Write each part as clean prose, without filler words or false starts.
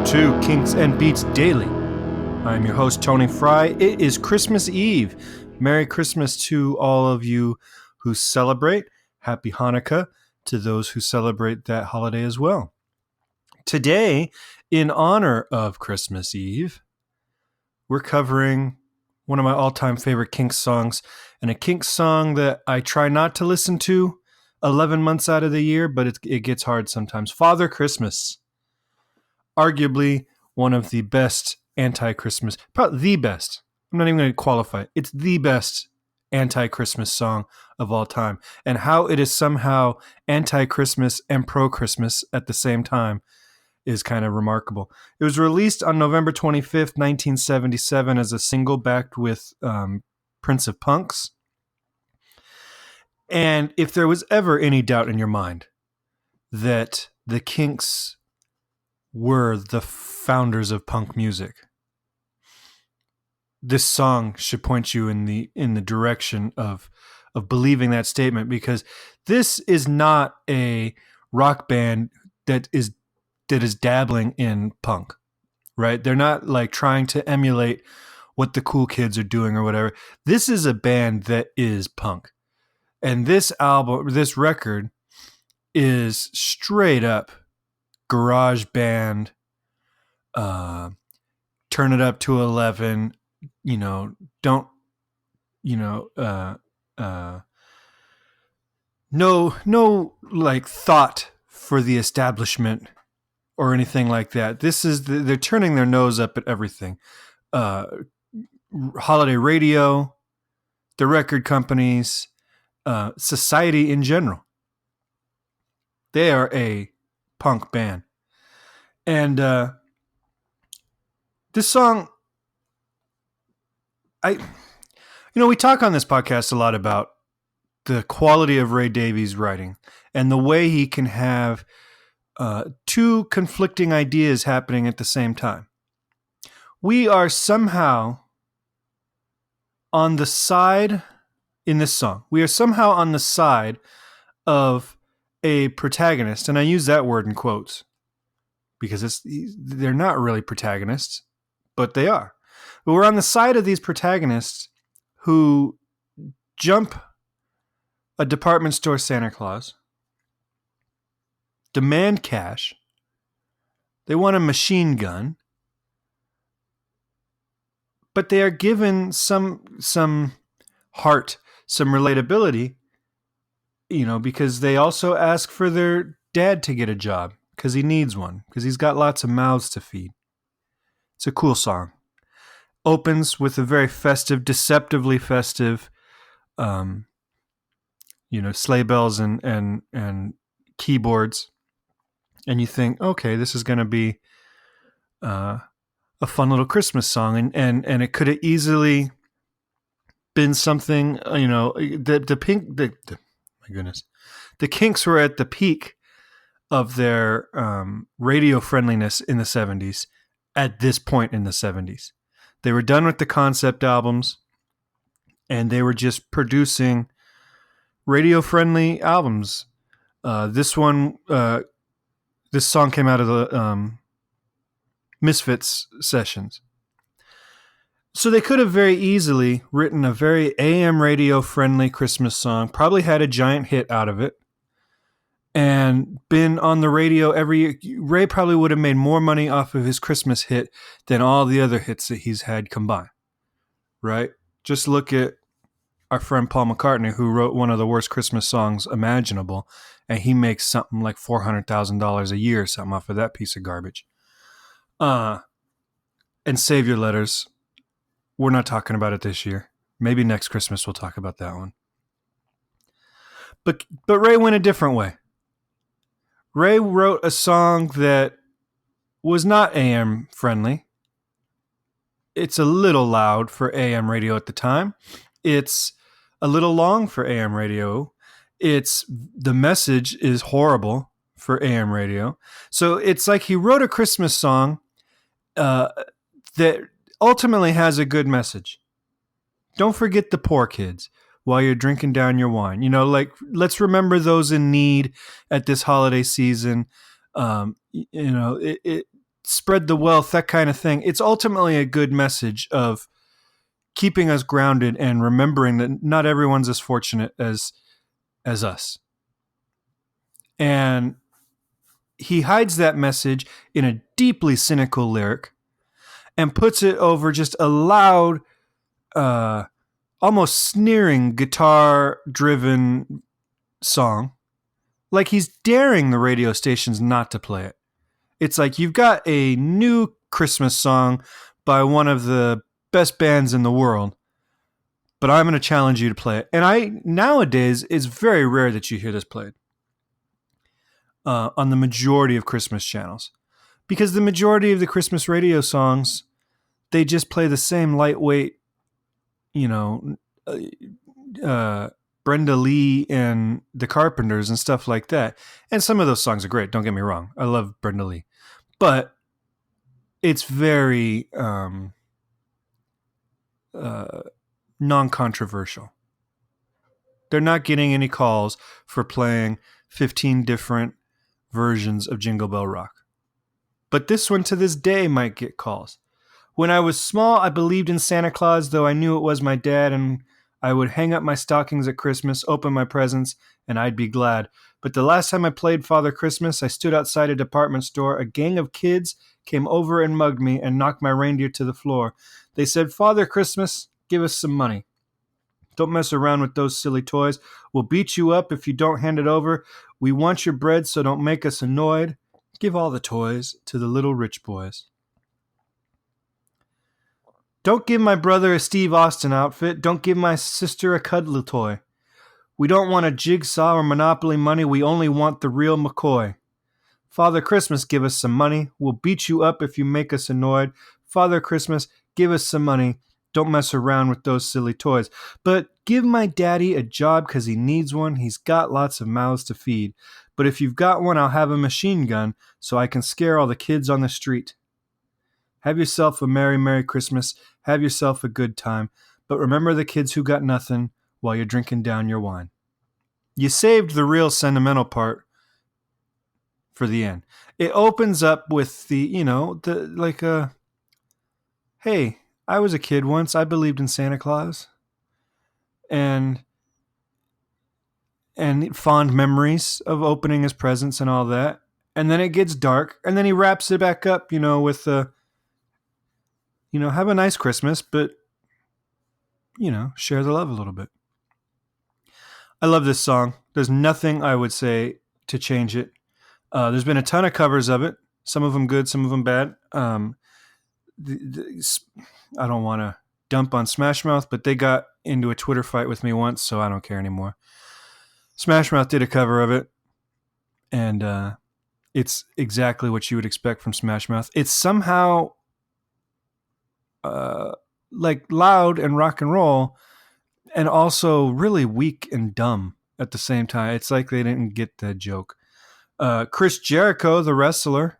to Kinks and Beats Daily. I'm your host, Tony Fry. It is Christmas Eve. Merry Christmas to all of you who celebrate. Happy Hanukkah to those who celebrate that holiday as well. Today, in honor of Christmas Eve, we're covering one of my all-time favorite Kinks songs, and a Kinks song that I try not to listen to 11 months out of the year, but it gets hard sometimes. Father Christmas. Arguably one of the best anti-Christmas, probably the best. I'm not even going to qualify it. It's the best anti-Christmas song of all time. And how it is somehow anti-Christmas and pro-Christmas at the same time is kind of remarkable. It was released on November 25th, 1977 as a single backed with Prince of Punks. And if there was ever any doubt in your mind that the Kinks were the founders of punk music, this song should point you in the direction of believing that statement, because this is not a rock band that is dabbling in punk, right? They're not like trying to emulate what the cool kids are doing or whatever. This is a band that is punk. And this record is straight up garage band, turn it up to 11, no like thought for the establishment or anything like that. This is they're turning their nose up at everything. Holiday radio, the record companies, society in general. They are a punk band. And this song, we talk on this podcast a lot about the quality of Ray Davies' writing and the way he can have two conflicting ideas happening at the same time. We are somehow on the side, in this song, we are somehow on the side of a protagonist, and I use that word in quotes because they're not really protagonists, but they are. But we're on the side of these protagonists who jump a department store Santa Claus, demand cash, they want a machine gun, but they are given some heart, some relatability, because they also ask for their dad to get a job because he needs one, because he's got lots of mouths to feed. It's a cool song. Opens with a very festive, deceptively festive, sleigh bells and keyboards. And you think, okay, this is going to be a fun little Christmas song. And it could have easily been something, the Kinks were at the peak of their radio friendliness in the 70s at this point in the 70s. They were done with the concept albums and they were just producing radio friendly albums. This song came out of the Misfits sessions. So they could have very easily written a very AM radio friendly Christmas song, probably had a giant hit out of it, and been on the radio every year. Ray probably would have made more money off of his Christmas hit than all the other hits that he's had combined, right? Just look at our friend Paul McCartney, who wrote one of the worst Christmas songs imaginable, and he makes something like $400,000 a year or something off of that piece of garbage. And Save Your Letters. We're not talking about it this year. Maybe next Christmas we'll talk about that one. But Ray went a different way. Ray wrote a song that was not AM friendly. It's a little loud for AM radio at the time. It's a little long for AM radio. The message is horrible for AM radio. So it's like he wrote a Christmas song that ultimately has a good message. Don't forget the poor kids while you're drinking down your wine. Let's remember those in need at this holiday season. spread the wealth, that kind of thing. It's ultimately a good message of keeping us grounded and remembering that not everyone's as fortunate as us. And he hides that message in a deeply cynical lyric and puts it over just a loud, almost sneering guitar-driven song. Like he's daring the radio stations not to play it. It's like you've got a new Christmas song by one of the best bands in the world, but I'm going to challenge you to play it. And nowadays, it's very rare that you hear this played on the majority of Christmas channels, because the majority of the Christmas radio songs, they just play the same lightweight, Brenda Lee and the Carpenters and stuff like that. And some of those songs are great. Don't get me wrong. I love Brenda Lee. But it's very non-controversial. They're not getting any calls for playing 15 different versions of Jingle Bell Rock. But this one to this day might get calls. When I was small, I believed in Santa Claus, though I knew it was my dad, and I would hang up my stockings at Christmas, open my presents, and I'd be glad. But the last time I played Father Christmas, I stood outside a department store. A gang of kids came over and mugged me and knocked my reindeer to the floor. They said, "Father Christmas, give us some money. Don't mess around with those silly toys. We'll beat you up if you don't hand it over. We want your bread, so don't make us annoyed. Give all the toys to the little rich boys. Don't give my brother a Steve Austin outfit. Don't give my sister a cuddly toy. We don't want a jigsaw or Monopoly money. We only want the real McCoy. Father Christmas, give us some money. We'll beat you up if you make us annoyed. Father Christmas, give us some money. Don't mess around with those silly toys. But give my daddy a job because he needs one. He's got lots of mouths to feed. But if you've got one, I'll have a machine gun so I can scare all the kids on the street. Have yourself a merry, merry Christmas. Have yourself a good time. But remember the kids who got nothing while you're drinking down your wine." You saved the real sentimental part for the end. It opens up with hey, I was a kid once. I believed in Santa Claus. And fond memories of opening his presents and all that. And then it gets dark. And then he wraps it back up, with have a nice Christmas, but, share the love a little bit. I love this song. There's nothing I would say to change it. There's been a ton of covers of it. Some of them good, some of them bad. I don't want to dump on Smash Mouth, but they got into a Twitter fight with me once, so I don't care anymore. Smash Mouth did a cover of it, and it's exactly what you would expect from Smash Mouth. It's somehow loud and rock and roll, and also really weak and dumb at the same time. It's like they didn't get the joke. Chris Jericho, the wrestler,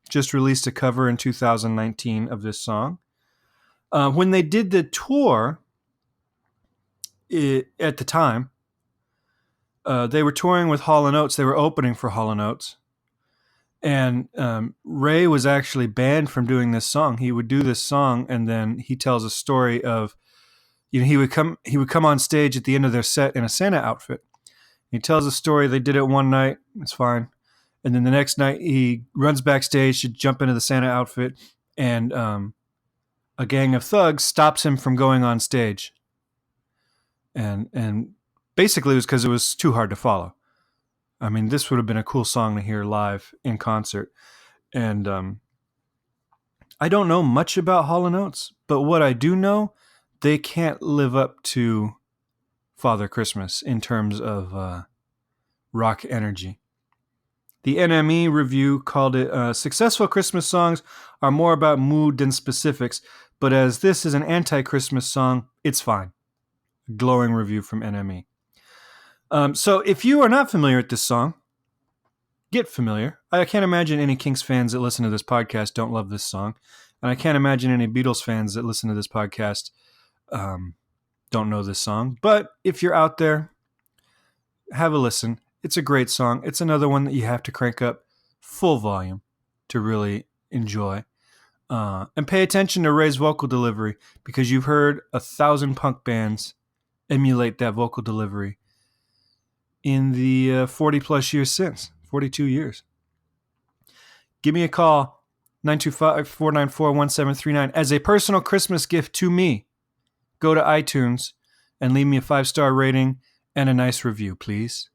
just released a cover in 2019 of this song. When they did the tour at the time, they were touring with Hall & Oates. They were opening for Hall & Oates. And Ray was actually banned from doing this song. He would do this song, and then he tells a story of, he would come on stage at the end of their set in a Santa outfit. He tells a story. They did it one night. It's fine. And then the next night he runs backstage to jump into the Santa outfit, and a gang of thugs stops him from going on stage. And basically it was because it was too hard to follow. I mean, this would have been a cool song to hear live in concert. And I don't know much about Hall & Oates, but what I do know, they can't live up to Father Christmas in terms of rock energy. The NME review called it, "Successful Christmas songs are more about mood than specifics, but as this is an anti-Christmas song, it's fine." Glowing review from NME. So if you are not familiar with this song, get familiar. I can't imagine any Kinks fans that listen to this podcast don't love this song. And I can't imagine any Beatles fans that listen to this podcast don't know this song. But if you're out there, have a listen. It's a great song. It's another one that you have to crank up full volume to really enjoy. And pay attention to Ray's vocal delivery, because you've heard 1,000 punk bands emulate that vocal delivery in the 40 plus years since, 42 years. Give me a call, 925-494-1739. As a personal Christmas gift to me, go to iTunes and leave me a 5-star rating and a nice review, please.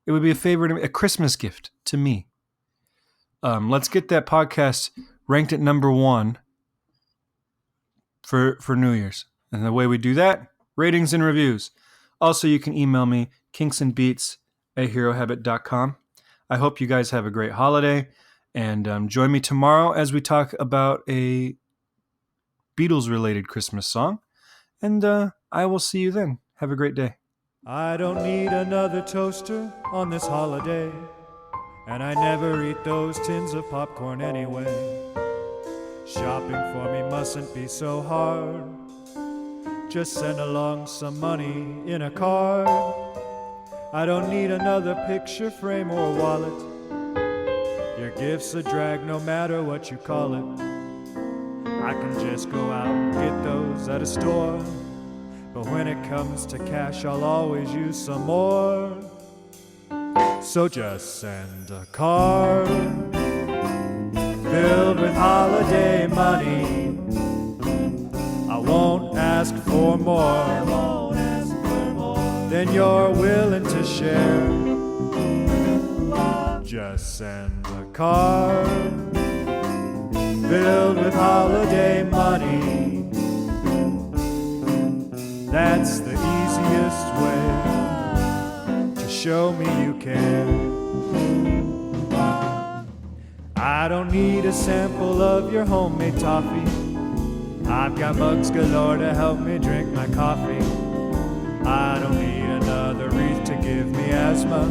It would be a favor to me, a Christmas gift to me. Let's get that podcast ranked at number 1 for New Year's. And the way we do that, ratings and reviews. Also, you can email me, kinksandbeats@herohabit.com. I hope you guys have a great holiday. And join me tomorrow as we talk about a Beatles-related Christmas song. And I will see you then. Have a great day. I don't need another toaster on this holiday, and I never eat those tins of popcorn anyway. Shopping for me mustn't be so hard. Just send along some money in a card. I don't need another picture frame or wallet. Your gift's a drag no matter what you call it. I can just go out and get those at a store, but when it comes to cash, I'll always use some more. So just send a card filled with holiday money. I won't ask for more than you're willing to share. Just send a card filled with holiday money. That's the easiest way to show me you care. I don't need a sample of your homemade toffee. I've got mugs galore to help me drink my coffee. I don't need another wreath to give me asthma.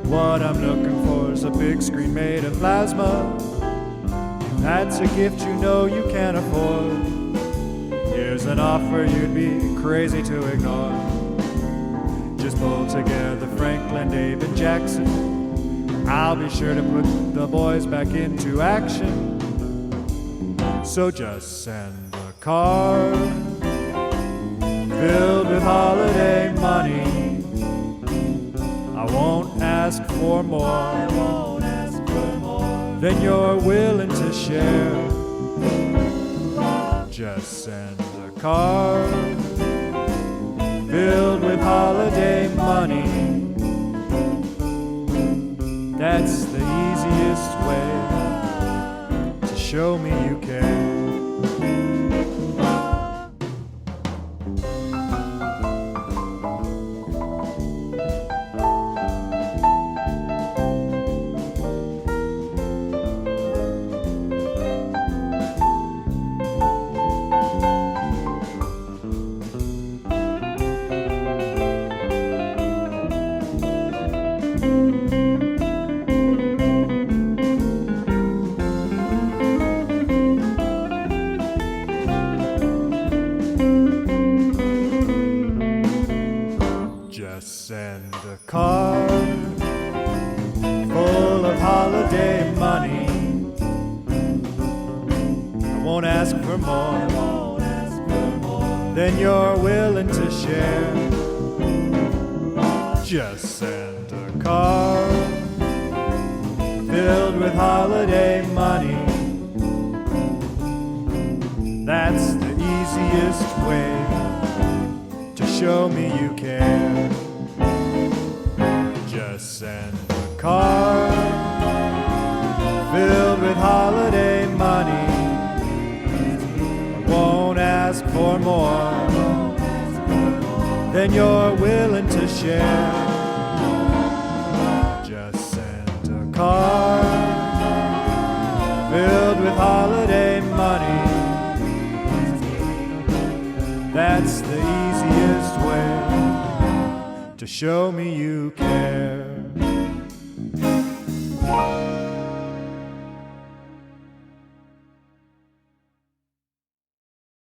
What I'm looking for is a big screen made of plasma. That's a gift you know you can't afford. Here's an offer you'd be crazy to ignore. Just pull together Franklin, David, Jackson. I'll be sure to put the boys back into action. So just send a card filled with holiday money. I won't ask for more than you're willing to share. Just send a card filled with holiday money. That's the easiest way to show me you care. Send a card full of holiday money. I won't ask for more than you're willing to share. Just send a card filled with holiday money. That's the easiest way to show me you care. Just send a card filled with holiday money. I won't ask for more than you're willing to share. Just send a card filled with holiday money. That's the easiest way to show me you care.